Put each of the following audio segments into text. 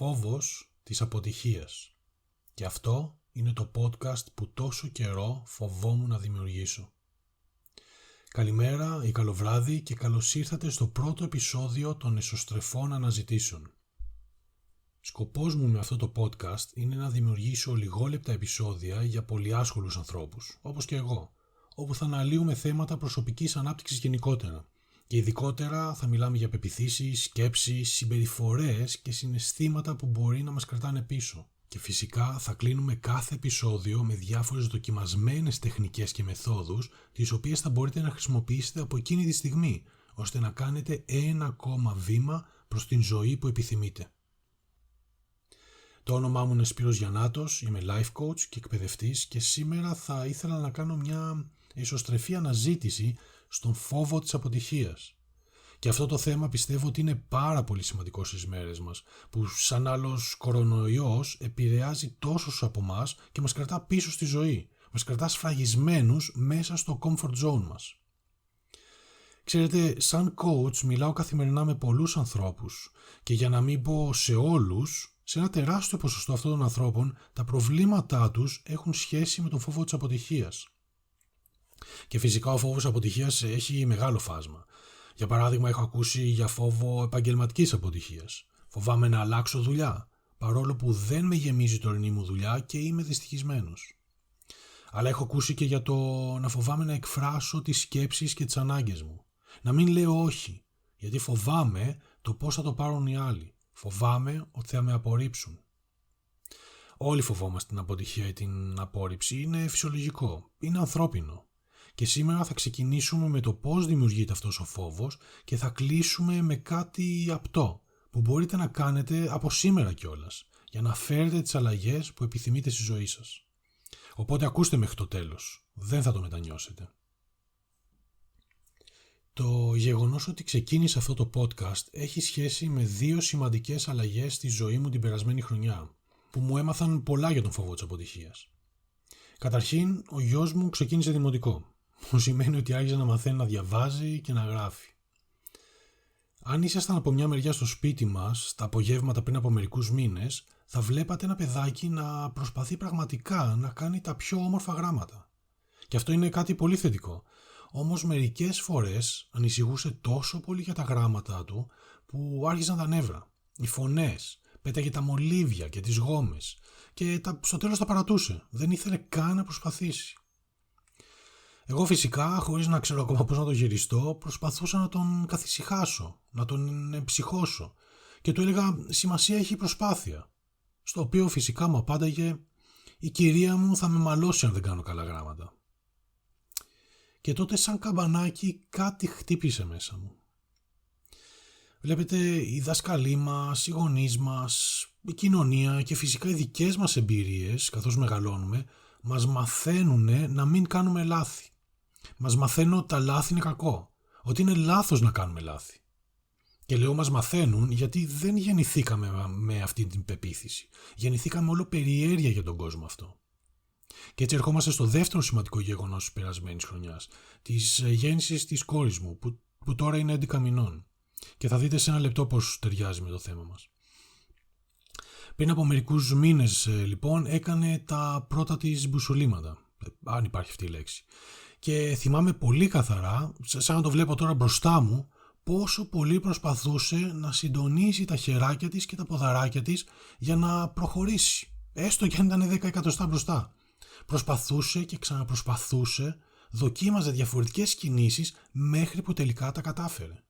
φόβος της αποτυχίας. Και αυτό είναι το podcast που τόσο καιρό φοβόμουν να δημιουργήσω. Καλημέρα ή καλό βράδυ και καλώς ήρθατε στο πρώτο επεισόδιο των εσωστρεφών αναζητήσεων. Σκοπός μου με αυτό το podcast είναι να δημιουργήσω λιγόλεπτα επεισόδια για πολυάσχολους ανθρώπους, όπως και εγώ, όπου θα αναλύουμε θέματα προσωπικής ανάπτυξης γενικότερα. Και ειδικότερα θα μιλάμε για πεποιθήσεις, σκέψεις, συμπεριφορές και συναισθήματα που μπορεί να μας κρατάνε πίσω. Και φυσικά θα κλείνουμε κάθε επεισόδιο με διάφορες δοκιμασμένες τεχνικές και μεθόδους, τις οποίες θα μπορείτε να χρησιμοποιήσετε από εκείνη τη στιγμή, ώστε να κάνετε ένα ακόμα βήμα προς την ζωή που επιθυμείτε. Το όνομά μου είναι Σπύρος Γιαννάτος, είμαι life coach και εκπαιδευτής και σήμερα θα ήθελα να κάνω μια εσωστρεφή αναζήτηση στον φόβο της αποτυχίας. Και αυτό το θέμα πιστεύω ότι είναι πάρα πολύ σημαντικό στις μέρες μας, που σαν άλλος κορονοϊός επηρεάζει τόσους από εμάς και μας κρατά πίσω στη ζωή. Μας κρατά σφραγισμένους μέσα στο comfort zone μας. Ξέρετε, σαν coach μιλάω καθημερινά με πολλούς ανθρώπους και για να μην πω σε όλους, σε ένα τεράστιο ποσοστό αυτών των ανθρώπων τα προβλήματά τους έχουν σχέση με τον φόβο της αποτυχίας. Και φυσικά ο φόβος αποτυχίας έχει μεγάλο φάσμα. Για παράδειγμα, έχω ακούσει για φόβο επαγγελματικής αποτυχίας. Φοβάμαι να αλλάξω δουλειά, παρόλο που δεν με γεμίζει η τωρινή μου δουλειά και είμαι δυστυχισμένος. Αλλά έχω ακούσει και για το να φοβάμαι να εκφράσω τις σκέψεις και τις ανάγκες μου. Να μην λέω όχι, γιατί φοβάμαι το πώς θα το πάρουν οι άλλοι. Φοβάμαι ότι θα με απορρίψουν. Όλοι φοβόμαστε την αποτυχία ή την απόρριψη, είναι φυσιολογικό, είναι ανθρώπινο. Και σήμερα θα ξεκινήσουμε με το πώς δημιουργείται αυτός ο φόβος και θα κλείσουμε με κάτι απτό που μπορείτε να κάνετε από σήμερα κιόλας για να φέρετε τις αλλαγές που επιθυμείτε στη ζωή σας. Οπότε ακούστε μέχρι το τέλος, δεν θα το μετανιώσετε. Το γεγονός ότι ξεκίνησα αυτό το podcast έχει σχέση με δύο σημαντικές αλλαγές στη ζωή μου την περασμένη χρονιά που μου έμαθαν πολλά για τον φόβο της αποτυχίας. Καταρχήν, ο γιος μου ξεκίνησε δημοτικό. Που σημαίνει ότι άρχισε να μαθαίνει να διαβάζει και να γράφει. Αν ήσασταν από μια μεριά στο σπίτι μας, τα απογεύματα πριν από μερικούς μήνες, θα βλέπατε ένα παιδάκι να προσπαθεί πραγματικά να κάνει τα πιο όμορφα γράμματα. Και αυτό είναι κάτι πολύ θετικό. Όμως μερικές φορές ανησυχούσε τόσο πολύ για τα γράμματα του που άρχισαν τα νεύρα. Οι φωνές, πέταγε τα μολύβια και τις γόμες και στο τέλος τα παρατούσε. Δεν ήθελε καν να προσπαθήσει. Εγώ φυσικά, χωρίς να ξέρω ακόμα πώς να το χειριστώ, προσπαθούσα να τον καθησυχάσω, να τον εμψυχώσω και του έλεγα σημασία έχει η προσπάθεια. Στο οποίο φυσικά μου απάνταγε η κυρία μου θα με μαλώσει αν δεν κάνω καλά γράμματα. Και τότε σαν καμπανάκι κάτι χτύπησε μέσα μου. Βλέπετε, οι δάσκαλοι μας, οι γονείς μας, η κοινωνία και φυσικά οι δικές μας εμπειρίες καθώς μεγαλώνουμε μας μαθαίνουν να μην κάνουμε λάθη. Μας μαθαίνουν ότι τα λάθη είναι κακό, ότι είναι λάθος να κάνουμε λάθη. Και λέω μας μαθαίνουν γιατί δεν γεννηθήκαμε με αυτή την πεποίθηση. Γεννηθήκαμε όλο περιέργεια για τον κόσμο αυτό. Και έτσι ερχόμαστε στο δεύτερο σημαντικό γεγονός της περασμένης χρονιάς, της γέννησης της κόρης μου, που τώρα είναι 11 μηνών. Και θα δείτε σε ένα λεπτό πώς ταιριάζει με το θέμα μας. Πριν από μερικούς μήνες, λοιπόν, έκανε τα πρώτα της μπουσουλήματα, αν υπάρχει αυτή η λέξη. Και θυμάμαι πολύ καθαρά, σαν να το βλέπω τώρα μπροστά μου, πόσο πολύ προσπαθούσε να συντονίσει τα χεράκια της και τα ποδαράκια της για να προχωρήσει, έστω και αν ήταν 10 εκατοστά μπροστά. Προσπαθούσε και ξαναπροσπαθούσε, δοκίμαζε διαφορετικές κινήσεις μέχρι που τελικά τα κατάφερε.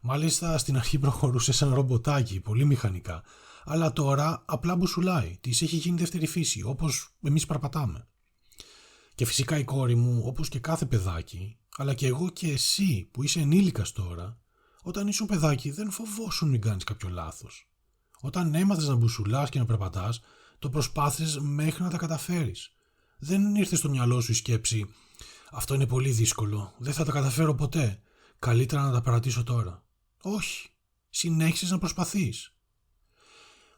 Μάλιστα στην αρχή προχωρούσε σαν ρομποτάκι, πολύ μηχανικά, αλλά τώρα απλά μπουσουλάει, της έχει γίνει δεύτερη φύση, όπως εμείς περπατάμε. Και φυσικά η κόρη μου, όπως και κάθε παιδάκι, αλλά και εγώ και εσύ που είσαι ενήλικας τώρα, όταν ήσουν παιδάκι δεν φοβόσουν μην κάνεις κάποιο λάθος. Όταν έμαθες να μπουσουλάς και να περπατάς, το προσπάθησες μέχρι να τα καταφέρεις. Δεν ήρθε στο μυαλό σου η σκέψη «Αυτό είναι πολύ δύσκολο, δεν θα τα καταφέρω ποτέ, καλύτερα να τα παρατήσω τώρα». Όχι, συνέχισες να προσπαθείς.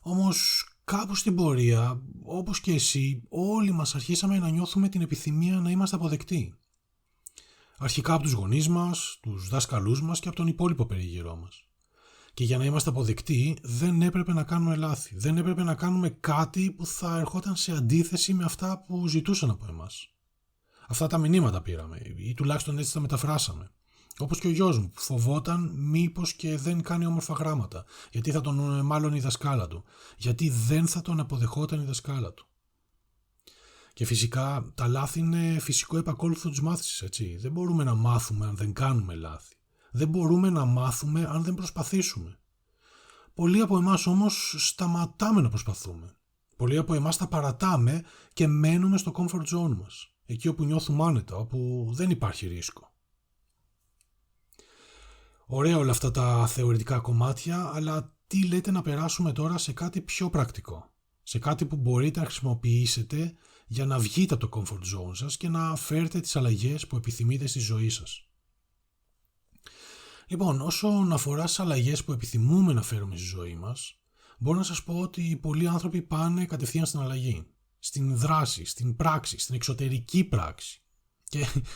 Όμως κάπου στην πορεία, όπως και εσύ, όλοι μας αρχίσαμε να νιώθουμε την επιθυμία να είμαστε αποδεκτοί. Αρχικά από τους γονείς μας, τους δάσκαλούς μας και από τον υπόλοιπο περίγυρό μας. Και για να είμαστε αποδεκτοί δεν έπρεπε να κάνουμε λάθη. Δεν έπρεπε να κάνουμε κάτι που θα ερχόταν σε αντίθεση με αυτά που ζητούσαν από εμάς. Αυτά τα μηνύματα πήραμε ή τουλάχιστον έτσι τα μεταφράσαμε. Όπως και ο γιος μου που φοβόταν μήπως και δεν κάνει όμορφα γράμματα. Γιατί θα τον μάλλον η δασκάλα του. Γιατί δεν θα τον αποδεχόταν η δασκάλα του. Και φυσικά τα λάθη είναι φυσικό επακόλουθο της μάθησης, έτσι. Δεν μπορούμε να μάθουμε αν δεν κάνουμε λάθη. Δεν μπορούμε να μάθουμε αν δεν προσπαθήσουμε. Πολλοί από εμάς όμως σταματάμε να προσπαθούμε. Πολλοί από εμάς τα παρατάμε και μένουμε στο comfort zone μας. Εκεί όπου νιώθουμε άνετα, όπου δεν υπάρχει ρίσκο. Ωραία όλα αυτά τα θεωρητικά κομμάτια, αλλά τι λέτε να περάσουμε τώρα σε κάτι πιο πρακτικό. Σε κάτι που μπορείτε να χρησιμοποιήσετε για να βγείτε από το comfort zone σας και να φέρετε τις αλλαγές που επιθυμείτε στη ζωή σας. Λοιπόν, όσον αφορά στις αλλαγές που επιθυμούμε να φέρουμε στη ζωή μας, μπορώ να σας πω ότι πολλοί άνθρωποι πάνε κατευθείαν στην αλλαγή. Στην δράση, στην πράξη, στην εξωτερική πράξη.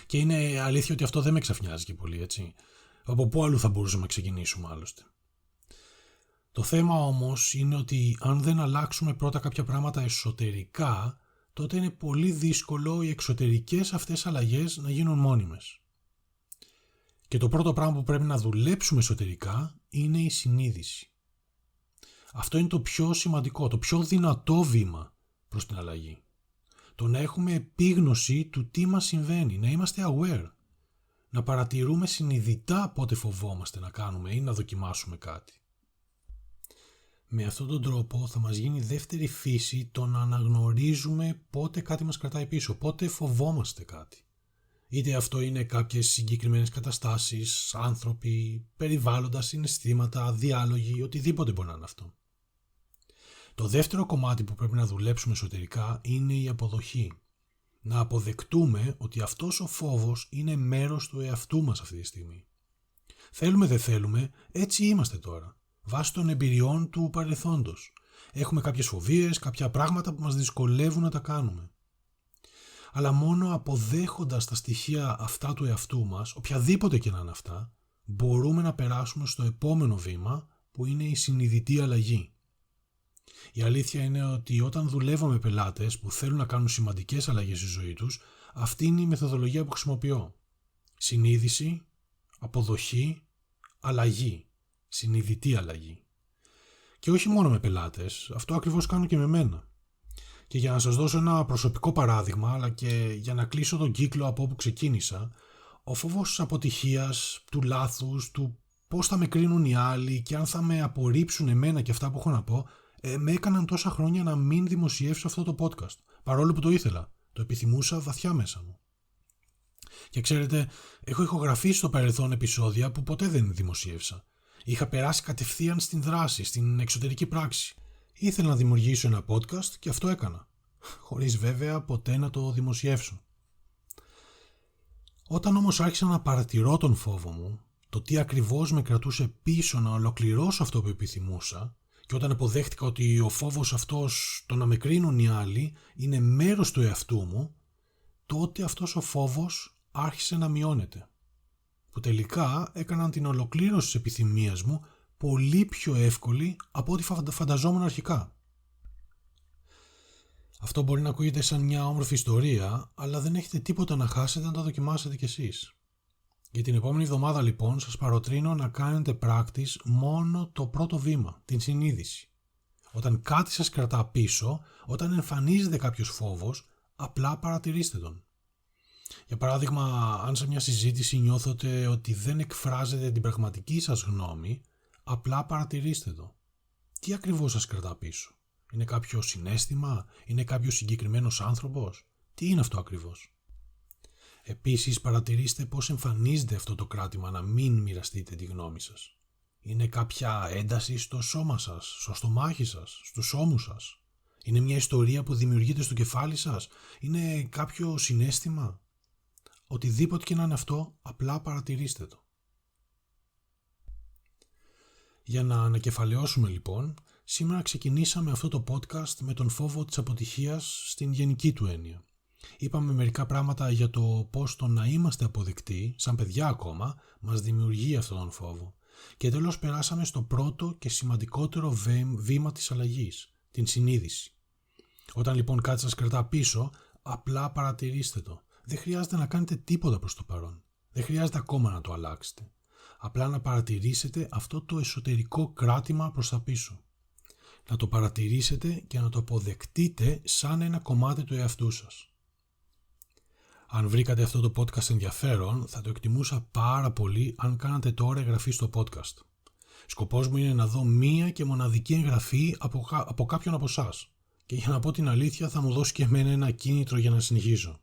Και είναι αλήθεια ότι αυτό δεν με ξαφνιάζει και πολύ, έτσι. Από πού αλλού θα μπορούσαμε να ξεκινήσουμε άλλωστε. Το θέμα όμως είναι ότι αν δεν αλλάξουμε πρώτα κάποια πράγματα εσωτερικά, τότε είναι πολύ δύσκολο οι εξωτερικές αυτές αλλαγές να γίνουν μόνιμες. Και το πρώτο πράγμα που πρέπει να δουλέψουμε εσωτερικά είναι η συνείδηση. Αυτό είναι το πιο σημαντικό, το πιο δυνατό βήμα προς την αλλαγή. Το να έχουμε επίγνωση του τι μας συμβαίνει, να είμαστε aware. Να παρατηρούμε συνειδητά πότε φοβόμαστε να κάνουμε ή να δοκιμάσουμε κάτι. Με αυτόν τον τρόπο θα μας γίνει δεύτερη φύση το να αναγνωρίζουμε πότε κάτι μας κρατάει πίσω, πότε φοβόμαστε κάτι. Είτε αυτό είναι κάποιες συγκεκριμένες καταστάσεις, άνθρωποι, περιβάλλοντα, συναισθήματα, διάλογοι, οτιδήποτε μπορεί να είναι αυτό. Το δεύτερο κομμάτι που πρέπει να δουλέψουμε εσωτερικά είναι η αποδοχή. Να αποδεκτούμε ότι αυτός ο φόβος είναι μέρος του εαυτού μας αυτή τη στιγμή. Θέλουμε δεν θέλουμε, έτσι είμαστε τώρα, βάσει των εμπειριών του παρελθόντος. Έχουμε κάποιες φοβίες, κάποια πράγματα που μας δυσκολεύουν να τα κάνουμε. Αλλά μόνο αποδέχοντας τα στοιχεία αυτά του εαυτού μας, οποιαδήποτε και να είναι αυτά, μπορούμε να περάσουμε στο επόμενο βήμα που είναι η συνειδητή αλλαγή. Η αλήθεια είναι ότι όταν δουλεύω με πελάτες που θέλουν να κάνουν σημαντικές αλλαγές στη ζωή τους, αυτή είναι η μεθοδολογία που χρησιμοποιώ. Συνείδηση, αποδοχή, αλλαγή. Συνειδητή αλλαγή. Και όχι μόνο με πελάτες, αυτό ακριβώς κάνω και με μένα. Και για να σας δώσω ένα προσωπικό παράδειγμα, αλλά και για να κλείσω τον κύκλο από όπου ξεκίνησα, ο φόβος της αποτυχίας, του λάθους, του πώς θα με κρίνουν οι άλλοι και αν θα με απορρίψουν εμένα και αυτά που έχω να πω, με έκαναν τόσα χρόνια να μην δημοσιεύσω αυτό το podcast, παρόλο που το ήθελα. Το επιθυμούσα βαθιά μέσα μου. Και ξέρετε, έχω ηχογραφήσει στο παρελθόν επεισόδια που ποτέ δεν δημοσίευσα. Είχα περάσει κατευθείαν στην δράση, στην εξωτερική πράξη. Ήθελα να δημιουργήσω ένα podcast και αυτό έκανα. Χωρίς βέβαια ποτέ να το δημοσιεύσω. Όταν όμως άρχισα να παρατηρώ τον φόβο μου, το τι ακριβώς με κρατούσε πίσω να ολοκληρώσω αυτό που επιθυμούσα, και όταν αποδέχτηκα ότι ο φόβος αυτός, το να με κρίνουν οι άλλοι, είναι μέρος του εαυτού μου, τότε αυτός ο φόβος άρχισε να μειώνεται. Που τελικά έκαναν την ολοκλήρωση της επιθυμίας μου πολύ πιο εύκολη από ό,τι φανταζόμουν αρχικά. Αυτό μπορεί να ακούγεται σαν μια όμορφη ιστορία, αλλά δεν έχετε τίποτα να χάσετε αν τα δοκιμάσετε κι εσείς. Για την επόμενη εβδομάδα λοιπόν σας παροτρύνω να κάνετε practice μόνο το πρώτο βήμα, την συνείδηση. Όταν κάτι σας κρατά πίσω, όταν εμφανίζεται κάποιος φόβος, απλά παρατηρήστε τον. Για παράδειγμα, αν σε μια συζήτηση νιώθετε ότι δεν εκφράζετε την πραγματική σας γνώμη, απλά παρατηρήστε το. Τι ακριβώς σας κρατά πίσω? Είναι κάποιο συναίσθημα? Είναι κάποιος συγκεκριμένος άνθρωπος? Τι είναι αυτό ακριβώς? Επίσης παρατηρήστε πώς εμφανίζεται αυτό το κράτημα να μην μοιραστείτε τη γνώμη σας. Είναι κάποια ένταση στο σώμα σας, στο στομάχι σας, στους ώμους σας? Είναι μια ιστορία που δημιουργείται στο κεφάλι σας? Είναι κάποιο συναίσθημα? Οτιδήποτε και να είναι αυτό, απλά παρατηρήστε το. Για να ανακεφαλαιώσουμε λοιπόν, σήμερα ξεκινήσαμε αυτό το podcast με τον φόβο της αποτυχίας στην γενική του έννοια. Είπαμε μερικά πράγματα για το πώς το να είμαστε αποδεκτοί, σαν παιδιά ακόμα, μας δημιουργεί αυτόν τον φόβο. Και τέλος περάσαμε στο πρώτο και σημαντικότερο βήμα της αλλαγής, την συνείδηση. Όταν λοιπόν κάτι σας κρατά πίσω, απλά παρατηρήστε το. Δεν χρειάζεται να κάνετε τίποτα προς το παρόν. Δεν χρειάζεται ακόμα να το αλλάξετε. Απλά να παρατηρήσετε αυτό το εσωτερικό κράτημα προς τα πίσω. Να το παρατηρήσετε και να το αποδεκτείτε σαν ένα κομμάτι του εαυτού σας. Αν βρήκατε αυτό το podcast ενδιαφέρον, θα το εκτιμούσα πάρα πολύ αν κάνατε τώρα εγγραφή στο podcast. Σκοπός μου είναι να δω μία και μοναδική εγγραφή από κάποιον από εσάς. Και για να πω την αλήθεια θα μου δώσει και εμένα ένα κίνητρο για να συνεχίσω.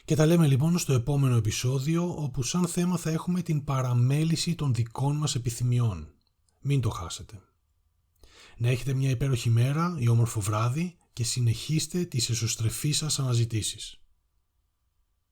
Και τα λέμε λοιπόν στο επόμενο επεισόδιο, όπου σαν θέμα θα έχουμε την παραμέληση των δικών μας επιθυμιών. Μην το χάσετε. Να έχετε μια υπέροχη μέρα ή όμορφο βράδυ και συνεχίστε τις εσωστρεφείς σας αναζητήσεις.